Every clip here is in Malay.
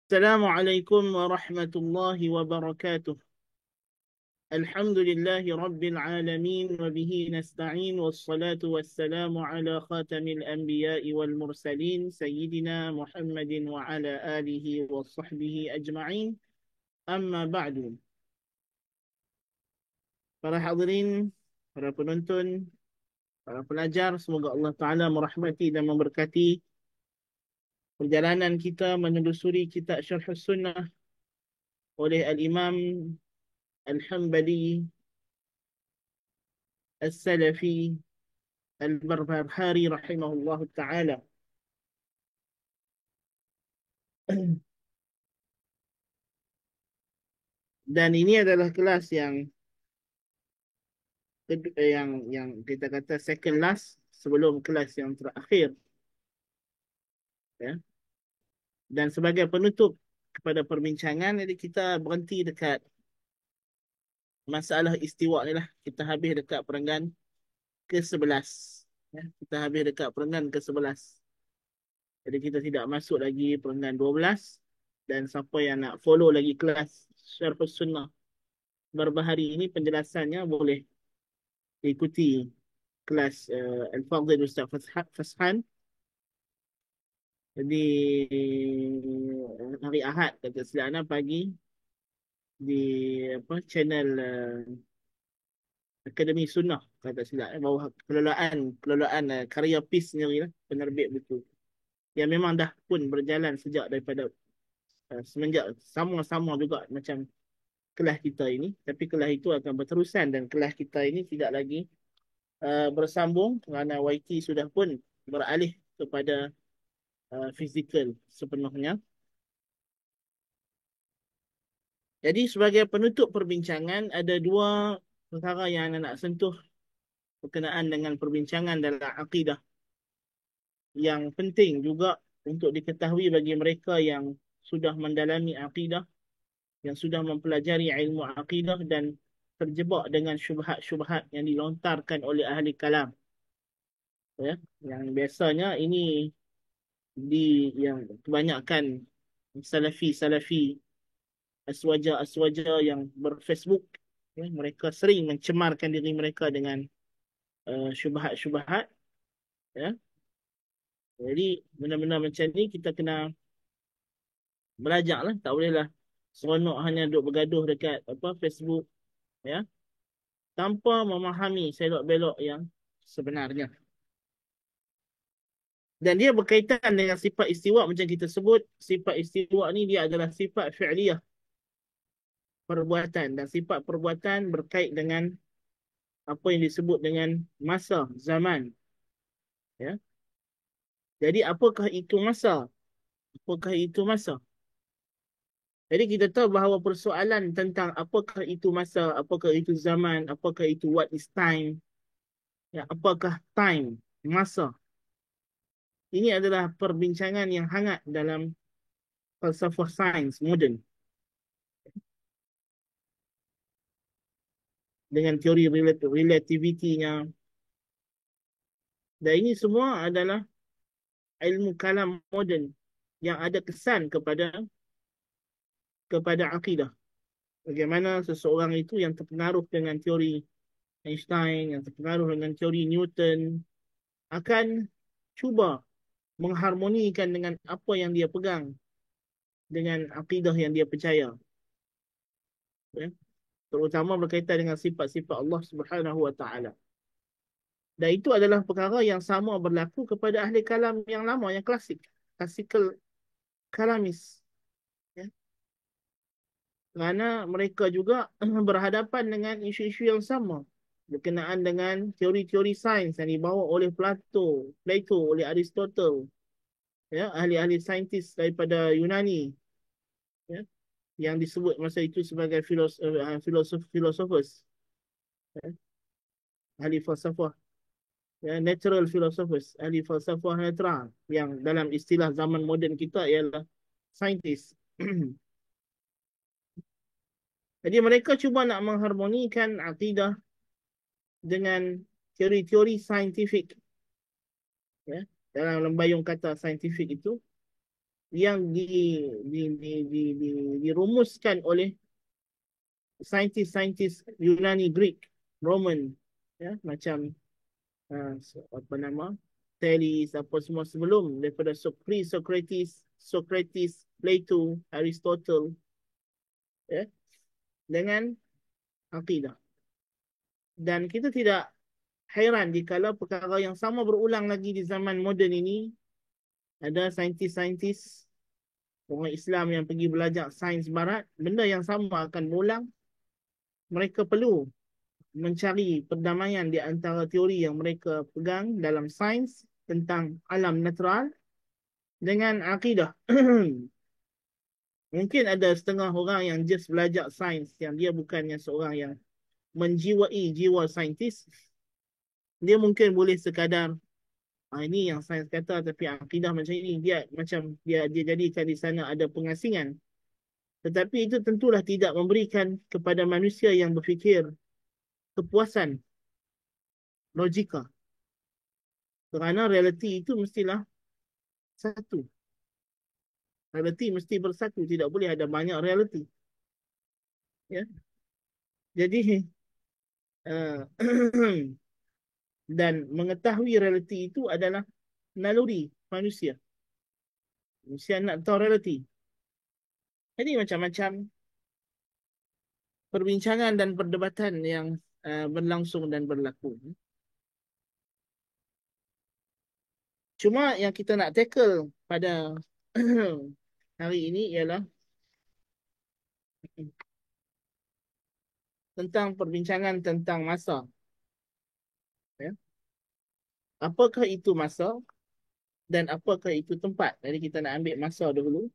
Assalamualaikum warahmatullahi wabarakatuh. Alhamdulillahi rabbil alamin wa bihi nasta'in wassalatu wassalamu ala khatamil anbiya'i wal mursalin sayyidina Muhammadin wa ala alihi wa sahbihi ajma'in. Amma ba'du. Para hadirin, para penonton, para pelajar, semoga Allah Ta'ala merahmati dan memberkati perjalanan kita menelusuri kitab Syarh Sunnah oleh Al-Imam Al-Hambali Al-Salafi Al-Barbahari rahimahullah ta'ala. Dan ini adalah kelas yang kita kata second last sebelum kelas yang terakhir, ya. Dan sebagai penutup kepada perbincangan, jadi kita berhenti dekat masalah istiwa ni lah. Kita habis dekat perenggan ke-11, ya. Kita habis dekat perenggan ke-11. Jadi kita tidak masuk lagi perenggan 12. Dan siapa yang nak follow lagi kelas Syarh Sunnah Barbahari ini, penjelasannya boleh ikuti kelas Al-Fadhil Ustaz Fashan. Jadi hari Ahad kata silap pagi di apa channel Akademi Sunnah kata silap, bawah kelolaan Karya Peace sendiri lah, penerbit buku yang memang dah pun berjalan sejak daripada semenjak sama-sama juga macam kelas kita ini, tapi kelas itu akan berterusan dan kelas kita ini tidak lagi bersambung kerana YT sudah pun beralih kepada fizikal sepenuhnya. Jadi sebagai penutup perbincangan, ada dua perkara yang anda nak sentuh berkenaan dengan perbincangan dalam akidah yang penting juga untuk diketahui bagi mereka yang sudah mendalami akidah, yang sudah mempelajari ilmu akidah dan terjebak dengan syubhat-syubhat yang dilontarkan oleh ahli kalam, ya. Yang biasanya ini di yang kebanyakan salafi-salafi, aswaja-aswaja yang berFacebook, ya, mereka sering mencemarkan diri mereka dengan syubhat-syubhat, ya. Jadi benda-benda macam ni kita kena belajar lah, tak bolehlah seronok hanya duduk bergaduh dekat apa Facebook, ya, tanpa memahami selok-belok yang sebenarnya. Dan dia berkaitan dengan sifat istiwa. Macam kita sebut, sifat istiwa ni dia adalah sifat fi'liyah, perbuatan, dan sifat perbuatan berkait dengan apa yang disebut dengan masa, zaman, ya. Jadi apakah itu masa? Apakah itu masa? Jadi kita tahu bahawa persoalan tentang apakah itu masa, apakah itu zaman, apakah itu what is time, ya, apakah time, masa. Ini adalah perbincangan yang hangat dalam falsafah sains moden dengan teori relativitinya. Dan ini semua adalah ilmu kalam moden yang ada kesan kepada akidah. Bagaimana seseorang itu yang terpengaruh dengan teori Einstein, yang terpengaruh dengan teori Newton, akan cuba mengharmonikan dengan apa yang dia pegang dengan akidah yang dia percaya, ya? Terutama berkaitan dengan sifat-sifat Allah Subhanahu wa taala. Dan itu adalah perkara yang sama berlaku kepada ahli kalam yang lama, yang klasik, classical kalamis, ya? Kerana mereka juga berhadapan dengan isu-isu yang sama berkenaan dengan teori-teori sains yang dibawa oleh Plato, oleh Aristotle, ya, ahli-ahli saintis daripada Yunani, ya, yang disebut masa itu sebagai philosophers, ya, ahli falsafah, ya, natural philosophers, ahli falsafah netral, yang dalam istilah zaman moden kita ialah saintis. Jadi mereka cuba nak mengharmonikan akidah dengan teori-teori saintifik, ya. Dalam lembayung kata saintifik itu yang dirumuskan oleh saintis-saintis Yunani, Greek, Roman, ya, macam apa nama, Thales, apa semua sebelum, daripada pre-Socrates, Socrates, Plato, Aristotle, ya, dengan akidah. Dan kita tidak hairan jikalau perkara yang sama berulang lagi di zaman moden ini. Ada saintis-saintis orang Islam yang pergi belajar sains barat, benda yang sama akan berulang. Mereka perlu mencari perdamaian di antara teori yang mereka pegang dalam sains tentang alam natural dengan akidah. Mungkin ada setengah orang yang just belajar sains, yang dia bukannya seorang yang menjiwai jiwa saintis. Dia mungkin boleh sekadar, ini yang sains kata, tapi akidah macam ini, dia macam dia jadikan di sana ada pengasingan. Tetapi itu tentulah tidak memberikan kepada manusia yang berfikir kepuasan logika. Kerana realiti itu mestilah satu. Realiti mesti bersatu, tidak boleh ada banyak realiti. Ya. Jadi uh, dan mengetahui realiti itu adalah naluri manusia. Manusia nak tahu realiti. Jadi macam-macam perbincangan dan perdebatan yang berlangsung dan berlaku. Cuma yang kita nak tackle pada hari ini ialah tentang perbincangan tentang masa. Ya. Apakah itu masa dan apakah itu tempat? Jadi kita nak ambil masa dulu.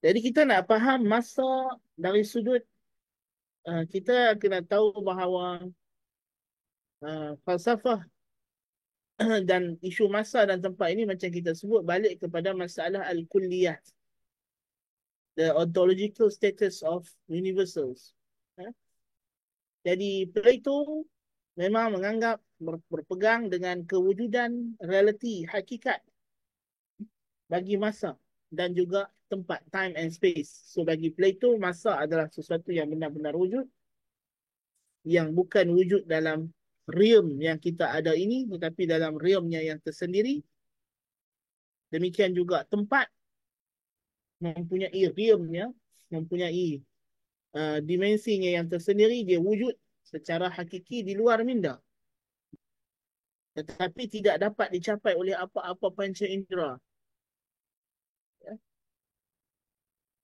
Jadi kita nak faham masa dari sudut kita kena tahu bahawa falsafah dan isu masa dan tempat ini macam kita sebut balik kepada masalah al-kulliyat, the ontological status of universals. Ya. Jadi Plato memang menganggap berpegang dengan kewujudan realiti hakikat bagi masa dan juga tempat, time and space. So bagi Plato, masa adalah sesuatu yang benar-benar wujud, yang bukan wujud dalam realm yang kita ada ini, tetapi dalam realmnya yang tersendiri. Demikian juga tempat mempunyai realmnya, mempunyai dimensinya yang tersendiri, dia wujud secara hakiki di luar minda. Tetapi tidak dapat dicapai oleh apa-apa panca indera. Ya.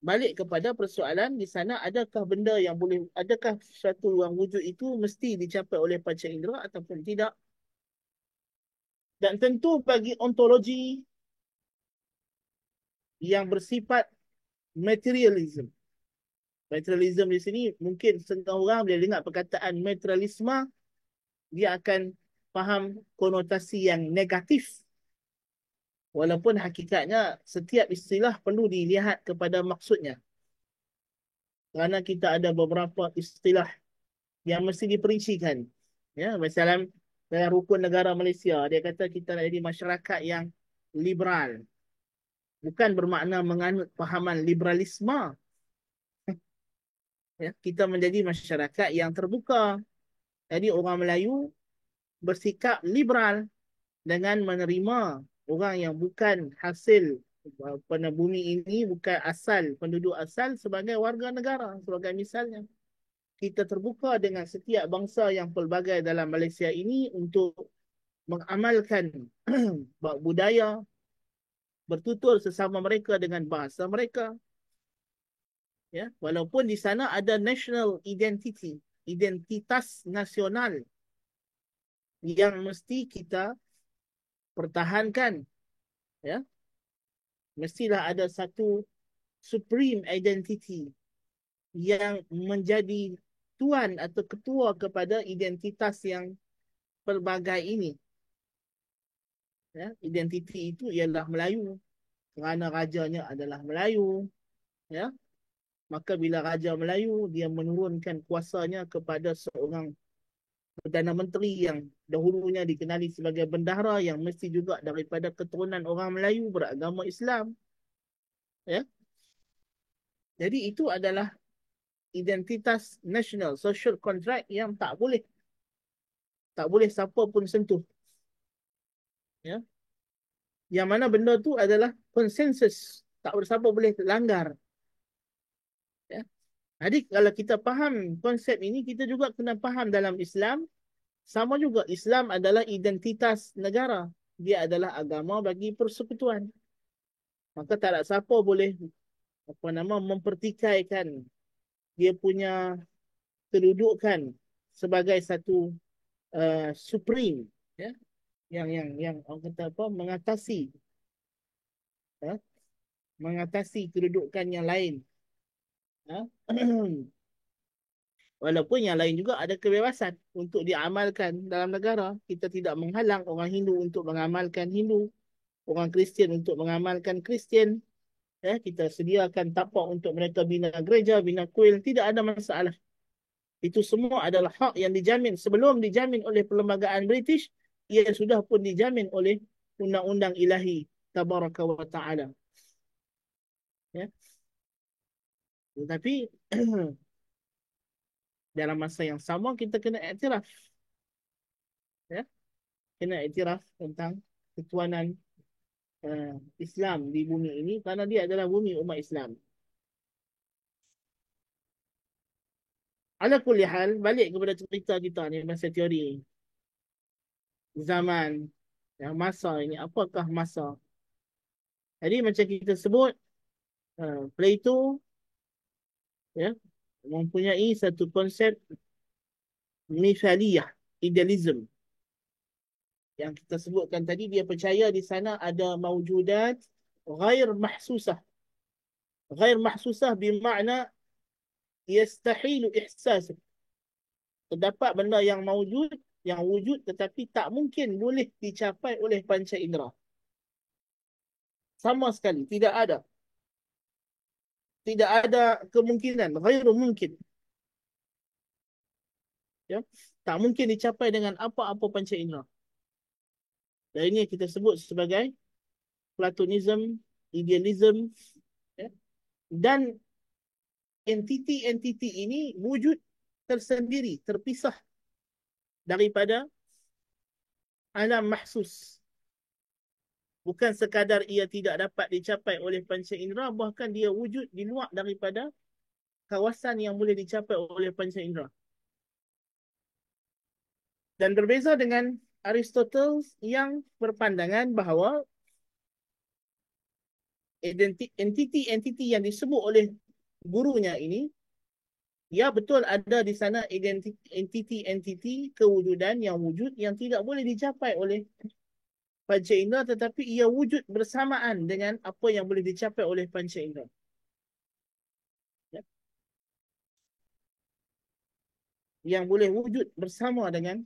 Balik kepada persoalan di sana, adakah benda yang boleh, adakah sesuatu yang wujud itu mesti dicapai oleh panca indera ataupun tidak? Dan tentu bagi ontologi yang bersifat materialism. Materialism di sini mungkin setengah orang bila dengar perkataan materialisme, dia akan faham konotasi yang negatif. Walaupun hakikatnya setiap istilah perlu dilihat kepada maksudnya. Kerana kita ada beberapa istilah yang mesti diperincikan. Ya, misalnya dalam rukun negara Malaysia, dia kata kita nak jadi masyarakat yang liberal. Bukan bermakna menganut fahaman liberalisme. Ya, kita menjadi masyarakat yang terbuka. Jadi orang Melayu bersikap liberal dengan menerima orang yang bukan hasil pada bumi ini, bukan asal, penduduk asal sebagai warga negara. Sebagai misalnya, kita terbuka dengan setiap bangsa yang pelbagai dalam Malaysia ini untuk mengamalkan budaya, bertutur sesama mereka dengan bahasa mereka. Ya, walaupun di sana ada national identity, identitas nasional yang mesti kita pertahankan. Ya, mestilah ada satu supreme identity yang menjadi tuan atau ketua kepada identitas yang pelbagai ini. Ya, identiti itu ialah Melayu kerana rajanya adalah Melayu. Ya, maka bila raja Melayu, dia menurunkan kuasanya kepada seorang Perdana Menteri yang dahulunya dikenali sebagai bendahara yang mesti juga daripada keturunan orang Melayu beragama Islam. Ya. Jadi itu adalah identitas nasional, social contract yang tak boleh siapa pun sentuh. Ya. Yang mana benda tu adalah konsensus, tak siapa boleh langgar. Ya. Jadi kalau kita faham konsep ini, kita juga kena faham dalam Islam, sama juga Islam adalah identitas negara. Dia adalah agama bagi persekutuan. Maka tak ada siapa boleh mempertikaikan dia punya kedudukan sebagai satu supreme, ya, yang orang kata apa, ya, mengatasi kedudukan yang lain. Ya. Walaupun yang lain juga ada kebebasan untuk diamalkan dalam negara. Kita tidak menghalang orang Hindu untuk mengamalkan Hindu, orang Kristian untuk mengamalkan Kristian. Ya, kita sediakan tapak untuk mereka bina gereja, bina kuil, tidak ada masalah. Itu semua adalah hak yang dijamin. Sebelum dijamin oleh perlembagaan British, ia sudah pun dijamin oleh undang-undang ilahi tabaraka wa ta'ala. Ya. Tetapi dalam masa yang sama kita kena iktiraf, ya, kena iktiraf tentang ketuanan Islam di bumi ini kerana dia adalah bumi umat Islam. Ala kulli hal, balik kepada cerita kita ni masa teori zaman, yang masa ini, apakah masa? Jadi macam kita sebut, Plato, ya, mempunyai satu konsep mithaliyah, idealism. Yang kita sebutkan tadi, dia percaya di sana ada mawjudat ghair mahsusah. Ghair mahsusah bermakna yastahilu ihsas. Terdapat benda yang mawjud, yang wujud tetapi tak mungkin boleh dicapai oleh panca indera. Sama sekali, tidak ada. Tidak ada kemungkinan, ghairu mungkin. Ya? Tak mungkin dicapai dengan apa-apa panca indera. Dan ini kita sebut sebagai Platonism, idealism. Ya? Dan entiti-entiti ini wujud tersendiri, terpisah daripada alam mahsus. Bukan sekadar ia tidak dapat dicapai oleh panca indera, bahkan dia wujud di luar daripada kawasan yang boleh dicapai oleh panca indera. Dan berbeza dengan Aristoteles yang berpandangan bahawa entiti-entiti yang disebut oleh gurunya ini, ya betul ada di sana entiti-entiti kewujudan yang wujud yang tidak boleh dicapai oleh panca indera, tetapi ia wujud bersamaan dengan apa yang boleh dicapai oleh panca indera. Ya. Yang boleh wujud bersama dengan,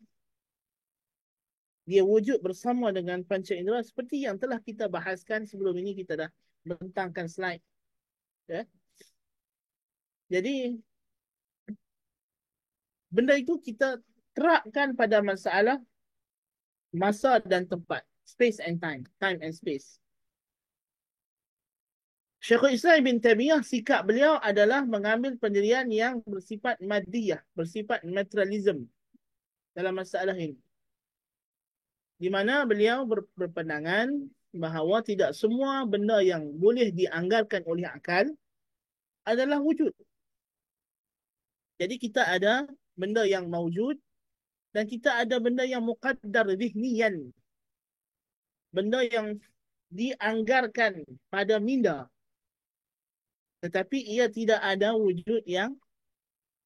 dia wujud bersama dengan panca indera seperti yang telah kita bahaskan sebelum ini, kita dah bentangkan slide. Ya. Jadi benda itu kita terapkan pada masalah masa dan tempat, space and time, time and space. Syekhul Islam Ibn Taimiyah, sikap beliau adalah mengambil pendirian yang bersifat madiyah, bersifat materialism dalam masalah ini. Di mana beliau berpandangan bahawa tidak semua benda yang boleh dianggarkan oleh akal adalah wujud. Jadi kita ada benda yang mawjud dan kita ada benda yang muqaddar zihniyan. Benda yang dianggarkan pada minda. Tetapi ia tidak ada wujud yang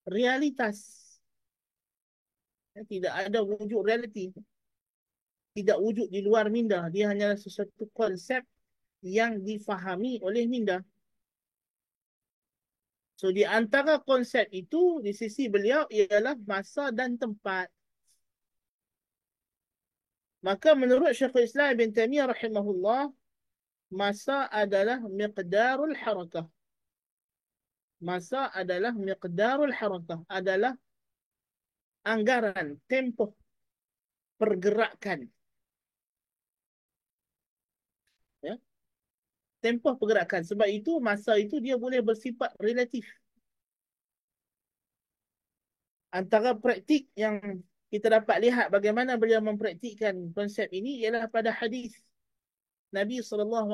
realitas. Tidak ada wujud realiti. Tidak wujud di luar minda. Dia hanyalah sesuatu konsep yang difahami oleh minda. So di antara konsep itu di sisi beliau ialah masa dan tempat. Maka menurut Syekhul Islam Ibn Taimiyah rahimahullah, masa adalah miqdarul harakah. Masa adalah miqdarul harakah, adalah anggaran, tempoh pergerakan. Ya, tempoh pergerakan. Sebab itu masa itu dia boleh bersifat relatif. Antara praktik yang kita dapat lihat bagaimana beliau mempraktikkan konsep ini ialah pada hadis Nabi SAW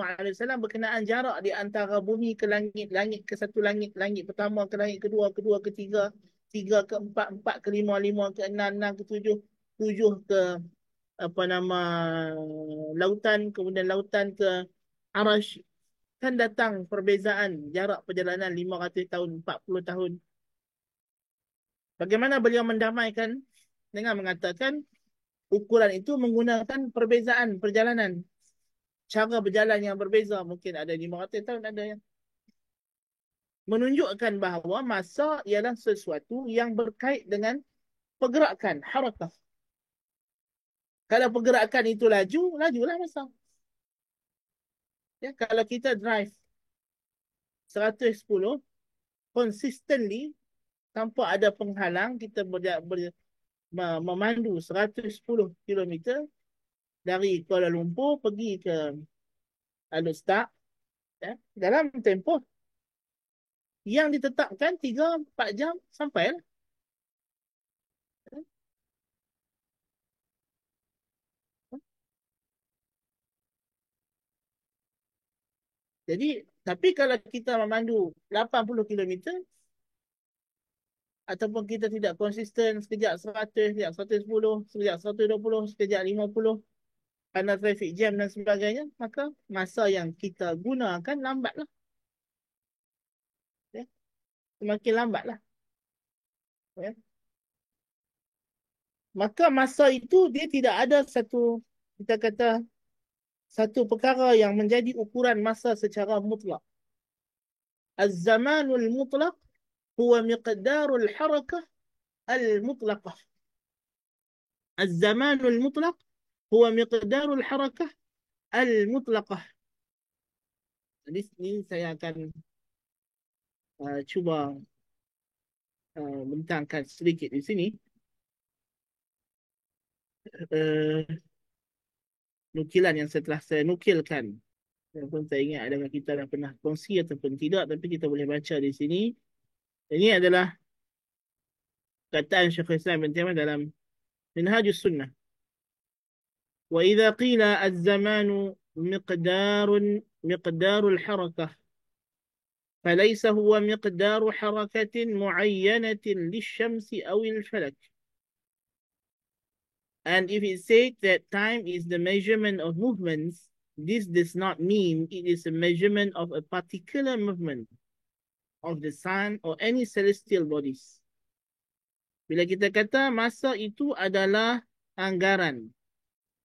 berkenaan jarak di antara bumi ke langit, langit ke satu langit, langit pertama ke langit kedua, kedua ke tiga, tiga ke empat, empat ke lima, lima ke enam, enam ke tujuh, tujuh ke apa nama lautan, kemudian lautan ke arash. Kan datang perbezaan jarak perjalanan 500 tahun, 40 tahun. Bagaimana beliau mendamaikan dengan mengatakan ukuran itu menggunakan perbezaan perjalanan. Cara berjalan yang berbeza. Mungkin ada 500 tahun, ada yang menunjukkan bahawa masa ialah sesuatu yang berkait dengan pergerakan, harakah. Kalau pergerakan itu laju, lajulah masa. Ya, kalau kita drive 110, consistently, tanpa ada penghalang, kita memandu 110 kilometer dari Kuala Lumpur pergi ke Alor, ya, dalam tempoh yang ditetapkan 3-4 jam sampai lah. Jadi, tapi kalau kita memandu 80 kilometer ataupun kita tidak konsisten, sekejap 100, sekejap 110, sekejap 120, sekejap 50, kerana traffic jam dan sebagainya, maka masa yang kita gunakan lambatlah. Ya. Semakin lambatlah. Ya. Maka masa itu dia tidak ada satu, kita kata, satu perkara yang menjadi ukuran masa secara mutlak. Az-zamanul mutlaq huwa miqdarul harakah al-mutlaqah. Az-zamanul mutlaq huwa miqdarul harakah al-mutlaqah. Jadi ini saya akan cuba bentangkan sedikit di sini. Uh, Nukilan yang setelah saya nukilkan. Walaupun saya ingat adakah kita dah pernah kongsi ataupun tidak, tapi kita boleh baca di sini. Ini adalah kataan Syekhul Islam Ibn Taimiyah dalam Minhajus Sunnah. وإذا قيل الزمان مقدار الحركة فليس هو مقدار حركة معينة للشمس أو الفلك. And if it said that time is the measurement of movements, this does not mean it is a measurement of a particular movement of the sun or any celestial bodies. Bila kita kata masa itu adalah anggaran,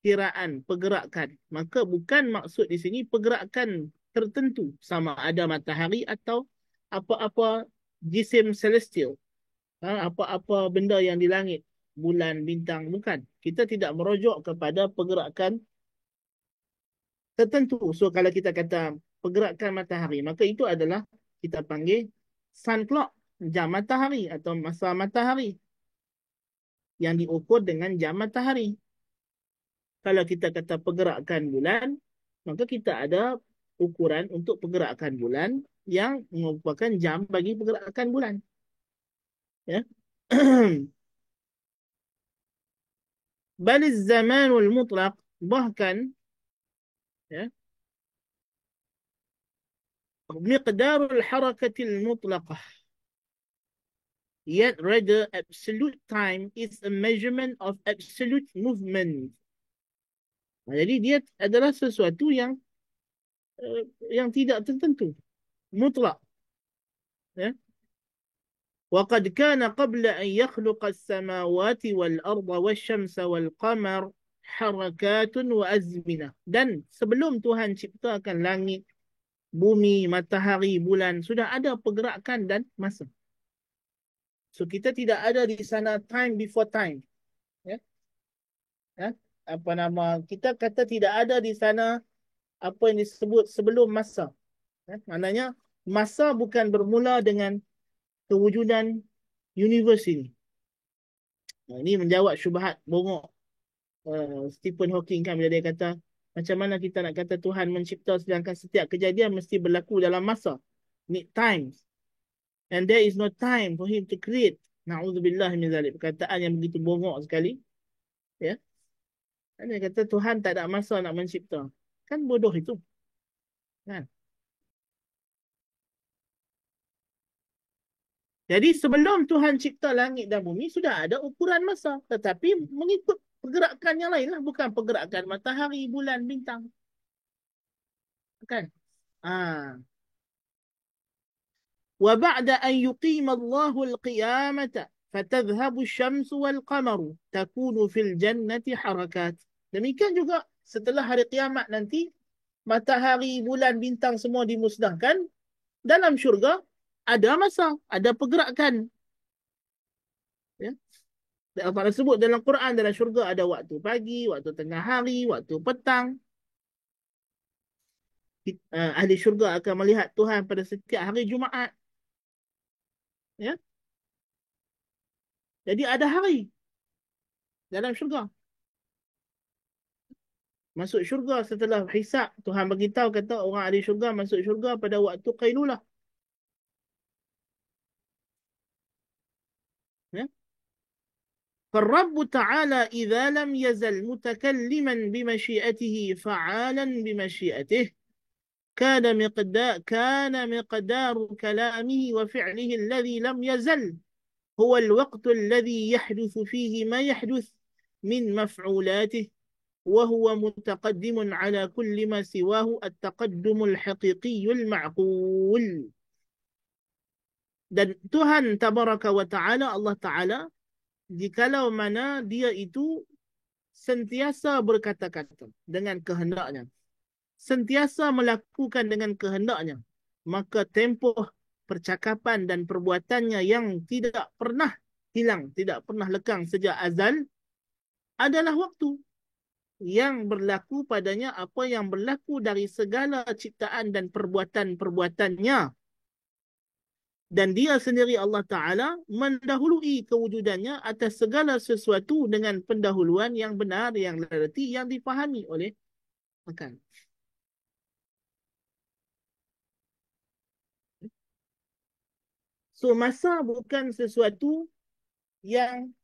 kiraan, pergerakan, maka bukan maksud di sini pergerakan tertentu, sama ada matahari atau apa-apa jisim celestial, apa-apa benda yang di langit, bulan, bintang, bukan. Kita tidak merujuk kepada pergerakan tertentu. So kalau kita kata pergerakan matahari, maka itu adalah kita panggil sun clock, jam matahari atau masa matahari yang diukur dengan jam matahari. Kalau kita kata pergerakan bulan, maka kita ada ukuran untuk pergerakan bulan yang merupakan jam bagi pergerakan bulan. Ya. Bal zamanul mutlaq, bahkan ya, miqdarul harakatil mutlaqah, yet rather absolute time is a measurement of absolute movement. Jadi dia adalah sesuatu yang tidak tertentu, mutlak. Ya. وقد كان قبل أن يخلق السماوات والأرض والشمس والقمر حركات وأزمنة. Dan sebelum Tuhan ciptakan langit, bumi, matahari, bulan, sudah ada pergerakan dan masa. So kita tidak ada di sana time before time. Ya. Ya. Apa nama, kita kata tidak ada di sana apa yang disebut sebelum masa. Maknanya masa bukan bermula dengan kewujudan universe ini. Ini menjawab syubhat bongok Stephen Hawking kan, bila dia kata macam mana kita nak kata Tuhan mencipta sedangkan setiap kejadian mesti berlaku dalam masa, need times, and there is no time for him to create. Na'udzubillah min zalik. Perkataan yang begitu bongok sekali, ya. Dia kata Tuhan tak ada masa nak mencipta. Kan bodoh itu, kan? Jadi sebelum Tuhan cipta langit dan bumi sudah ada ukuran masa, tetapi mengikut pergerakan yang lain lah, bukan pergerakan matahari, bulan, bintang, kan? Ah. وبعد أن يقيم الله القيامة فتذهب الشمس والقمر تكون في الجنة حركات. Demikian juga setelah hari kiamat nanti, matahari, bulan, bintang semua dimusnahkan. Dalam syurga ada masa, ada pergerakan. Ya. Allah sebut dalam Quran, dalam syurga ada waktu pagi, waktu tengah hari, waktu petang. Ahli syurga akan melihat Tuhan pada setiap hari Jumaat. Ya. Jadi ada hari dalam syurga. Masuk syurga setelah hisab, Tuhan beritahu kata orang ahli syurga masuk syurga pada waktu qailulah. Ya. فالرب تعالى إذا لم يزل متكلما بمشيئته فعالا بمشيئته كان مقدار كلامه وفعله الذي لم يزل هو الوقت الذي يحدث فيه ما يحدث من مفعولاته وهو متقدم على كل ما سواه التقدم الحقيقي المعقول. Dan Tuhan Tabaraka wa Ta'ala, Allah Ta'ala, jikalau mana dia itu sentiasa berkata-kata dengan kehendaknya, sentiasa melakukan dengan kehendaknya, maka tempoh percakapan dan perbuatannya yang tidak pernah hilang, tidak pernah lekang sejak azal adalah waktu yang berlaku padanya apa yang berlaku dari segala ciptaan dan perbuatan-perbuatannya. Dan dia sendiri Allah Ta'ala mendahului kewujudannya atas segala sesuatu dengan pendahuluan yang benar, yang lerti, yang dipahami oleh akal. So masa bukan sesuatu yang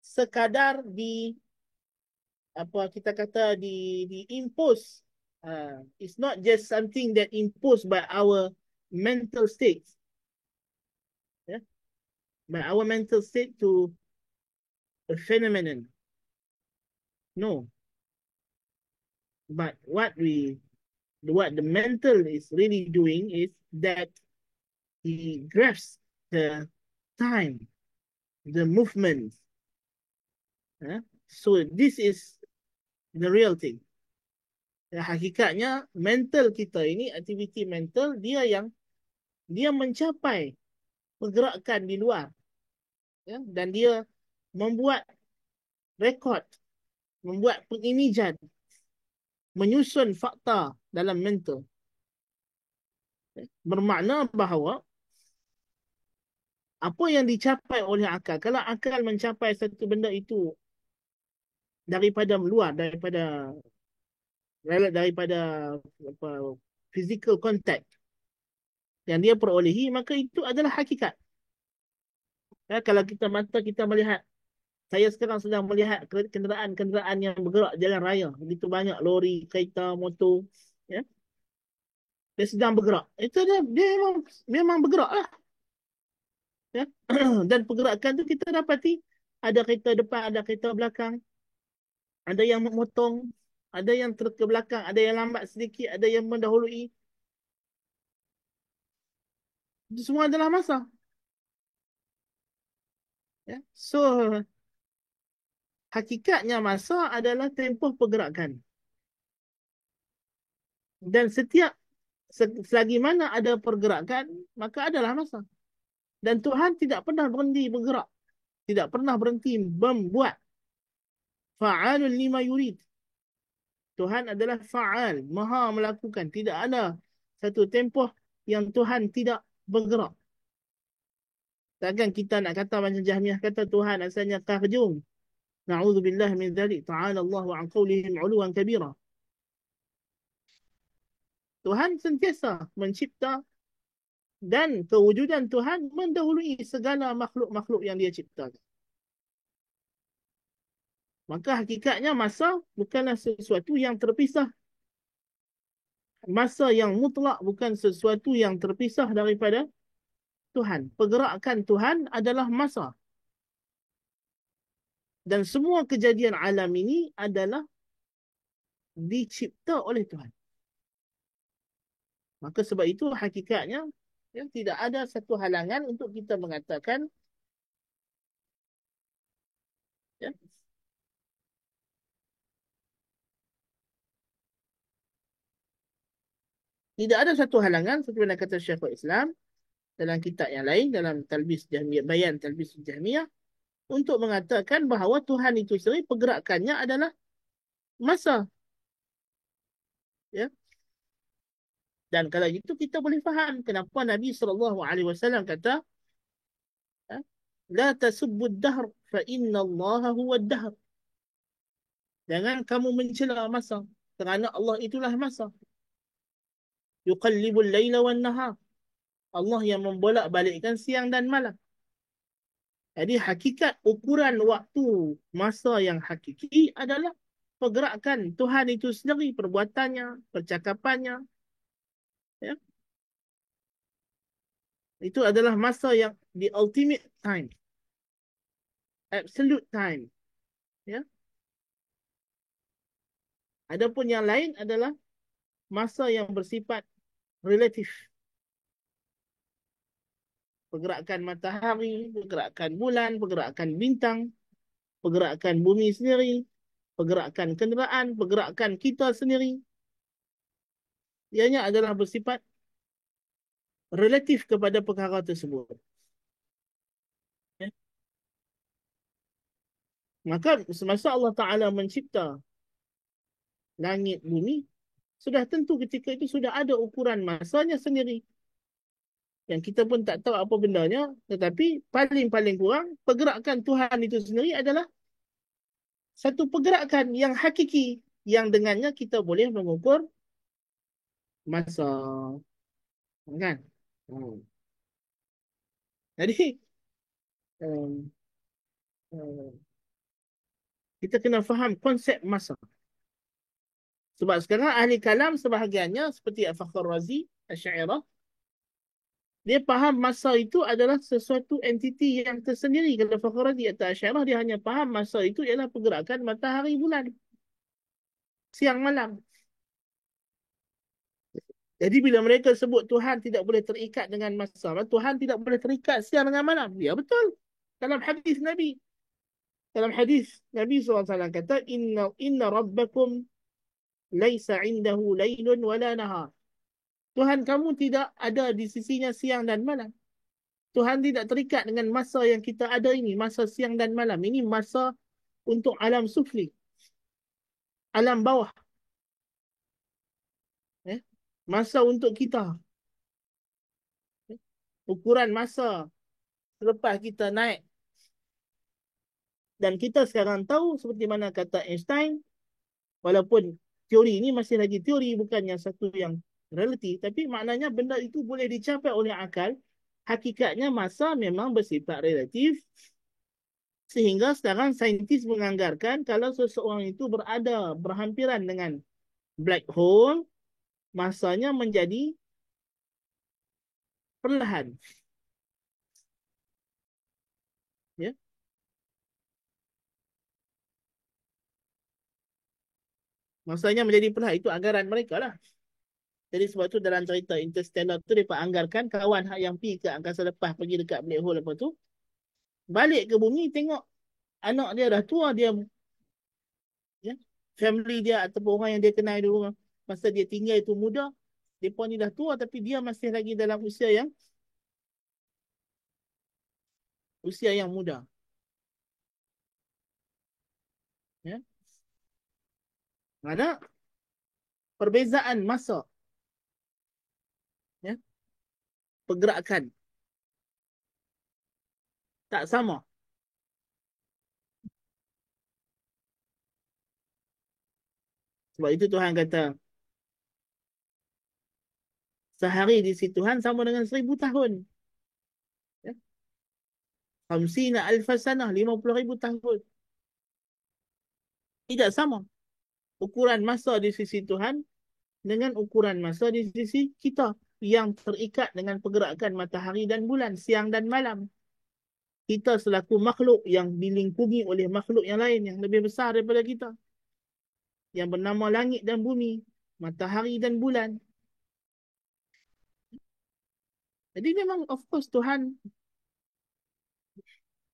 sekadar apa kita kata di impose. It's not just something that imposed by our mental state, yeah? By our mental state to a phenomenon. No. But what the mental is really doing is that he grasps the time, the movement. So this is the real thing. Hakikatnya mental kita ini, aktiviti mental dia mencapai pergerakan di luar, ya? Dan dia membuat rekod, membuat pengimajan, menyusun fakta dalam mental. Bermakna bahawa apa yang dicapai oleh akal, kalau akal mencapai satu benda itu daripada luar, daripada apa, physical contact yang dia perolehi, maka itu adalah hakikat. Ya, kalau mata kita melihat, saya sekarang sedang melihat kenderaan-kenderaan yang bergerak jalan raya, begitu banyak lori, kereta, motor, ya. Dia sedang bergerak. Itu dia memang bergerak lah. Ya. Dan pergerakan tu kita dapati ada kereta depan, ada kereta belakang, ada yang memotong, ada yang ke belakang, ada yang lambat sedikit, ada yang mendahului. Itu semua adalah masa. Ya. So hakikatnya masa adalah tempoh pergerakan. Dan setiap selagi mana ada pergerakan, maka adalah masa. Dan Tuhan tidak pernah berhenti bergerak, tidak pernah berhenti membuat. Fa'alun lima yurid. Tuhan adalah fa'al, maha melakukan. Tidak ada satu tempoh yang Tuhan tidak bergerak. Takkan kita nak kata macam Jahmiyah kata Tuhan asalnya kahjum. Na'udzubillah min dzalik. Ta'ala Allahu an qawlihim 'uluwan kabira. Tuhan sentiasa mencipta dan kewujudan Tuhan mendahului segala makhluk-makhluk yang dia ciptakan. Maka hakikatnya masa bukanlah sesuatu yang terpisah. Masa yang mutlak bukan sesuatu yang terpisah daripada Tuhan. Pergerakan Tuhan adalah masa. Dan semua kejadian alam ini adalah dicipta oleh Tuhan. Maka sebab itu hakikatnya ya, tidak ada satu halangan untuk kita mengatakan ya, tidak ada satu halangan seperti mana kata Syekhul Islam dalam kitab yang lain dalam Talbis Jahmiyah, Bayan Talbis Jahmiyah untuk mengatakan bahawa Tuhan itu sendiri pergerakannya adalah masa. Ya. Dan kalau itu kita boleh faham kenapa Nabi SAW kata ya, la tasubbud dahr fa inna Allah huwa dahr. Jangan kamu mencela masa kerana Allah itulah masa. Yuqallibul laila wan nahar. Allah yang membolak-balikkan siang dan malam. Jadi hakikat ukuran waktu masa yang hakiki adalah pergerakan Tuhan itu sendiri, perbuatannya, percakapannya. Ya. Itu adalah masa yang the ultimate time. Absolute time. Ya. Adapun yang lain adalah masa yang bersifat relatif. Pergerakan matahari, pergerakan bulan, pergerakan bintang, pergerakan bumi sendiri, pergerakan kenderaan, pergerakan kita sendiri. Ianya adalah bersifat relatif kepada perkara tersebut. Ya. Maka semasa Allah Ta'ala mencipta langit bumi, sudah tentu ketika itu sudah ada ukuran masanya sendiri. Yang kita pun tak tahu apa bendanya, tetapi paling-paling kurang pergerakan Tuhan itu sendiri adalah satu pergerakan yang hakiki, yang dengannya kita boleh mengukur masa. Kan? Hmm. Jadi, um, um, kita kena faham konsep masa. Sebab sekarang ahli kalam sebahagiannya seperti Al-Fakhr Razi, Asy'ariyah, dia faham masa itu adalah sesuatu entiti yang tersendiri. Kalau Fakhr Razi atau Asy'ariyah, dia hanya faham masa itu ialah pergerakan matahari bulan, siang malam. Jadi bila mereka sebut Tuhan tidak boleh terikat dengan masa, Tuhan tidak boleh terikat siang dengan malam. Ya betul. Dalam hadis Nabi. Dalam hadis Nabi SAW kata, Inna rabbakum laisa indahu laylun wala nahar. Tuhan kamu tidak ada di sisinya siang dan malam. Tuhan tidak terikat dengan masa yang kita ada ini, masa siang dan malam. Ini masa untuk alam sufli, alam bawah. Masa untuk kita. Ukuran masa selepas kita naik. Dan kita sekarang tahu seperti mana kata Einstein, walaupun teori ini masih lagi teori, bukannya satu yang realiti, tapi maknanya benda itu boleh dicapai oleh akal. Hakikatnya masa memang bersifat relatif, sehingga sekarang saintis menganggarkan kalau seseorang itu berada berhampiran dengan black hole, masanya menjadi perlahan. Ya. Masanya menjadi perlahan, itu anggaran mereka lah. Jadi sebab tu dalam cerita Interstellar tu mereka anggarkan kawan yang pergi ke angkasa lepas, pergi dekat black hole lepas tu, balik ke bumi tengok anak dia dah tua, dia ya, family dia ataupun orang yang dia kenal dulu masa dia tinggal itu muda, mereka ni dah tua tapi dia masih lagi dalam usia yang muda. Ya. Ada perbezaan masa, ya, pergerakan. Tak sama. Sebab itu Tuhan kata, sehari di sisi Tuhan sama dengan 1,000 tahun. Ya. Khamsina alfa sanah, 50,000 tahun. Tidak sama. Ukuran masa di sisi Tuhan dengan ukuran masa di sisi kita yang terikat dengan pergerakan matahari dan bulan, siang dan malam. Kita selaku makhluk yang dilingkungi oleh makhluk yang lain yang lebih besar daripada kita, yang bernama langit dan bumi, matahari dan bulan. Jadi memang of course Tuhan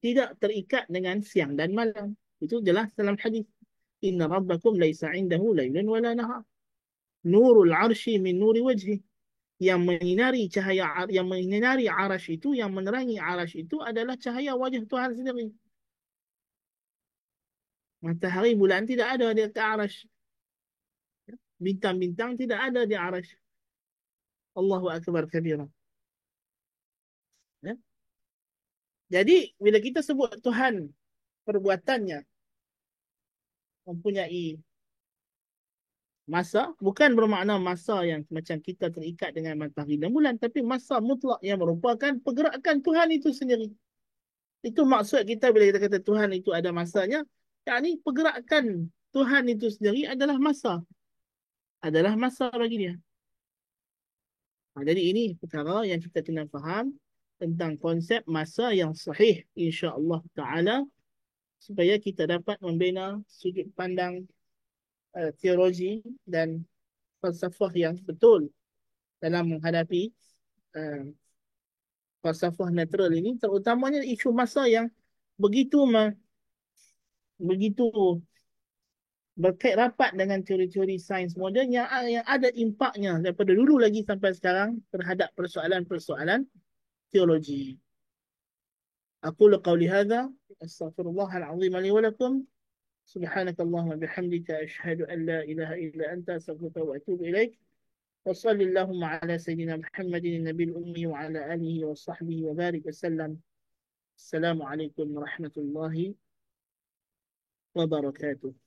tidak terikat dengan siang dan malam. Itu jelas dalam hadis. Inna rabbakum laisa indahu lailun wala nahar. Nurul arsy min nuri wajhi. Yang menyinari arash itu, yang menerangi arash itu adalah cahaya wajah Tuhan sendiri. Matahari bulan tidak ada di atas arash. Bintang-bintang tidak ada di arash. Allahu akbar kabira. Ya? Jadi bila kita sebut Tuhan perbuatannya mempunyai masa, bukan bermakna masa yang macam kita terikat dengan matahari dan bulan, tapi masa mutlak yang merupakan pergerakan Tuhan itu sendiri. Itu maksud kita bila kita kata Tuhan itu ada masanya, yakni pergerakan Tuhan itu sendiri adalah masa. Adalah masa bagi dia. Jadi ini perkara yang kita kena faham tentang konsep masa yang sahih insya-Allah taala, supaya kita dapat membina sudut pandang teologi dan falsafah yang betul dalam menghadapi uh, falsafah netral ini, terutamanya isu masa yang begitu begitu berkait rapat dengan teori-teori sains moden yang ada impaknya daripada dulu lagi sampai sekarang terhadap persoalan-persoalan teologi. Aku qauli hadza, astaghfirullahal azim li wa lakum. Subhanakallahumma bihamdika asyhadu an la ilaha illa anta astaghfiruka wa atubu ilaik. وصل اللهم على سيدنا محمد النبي الأمي وعلى آله وصحبه وبارك وسلم. السلام عليكم ورحمة الله وبركاته.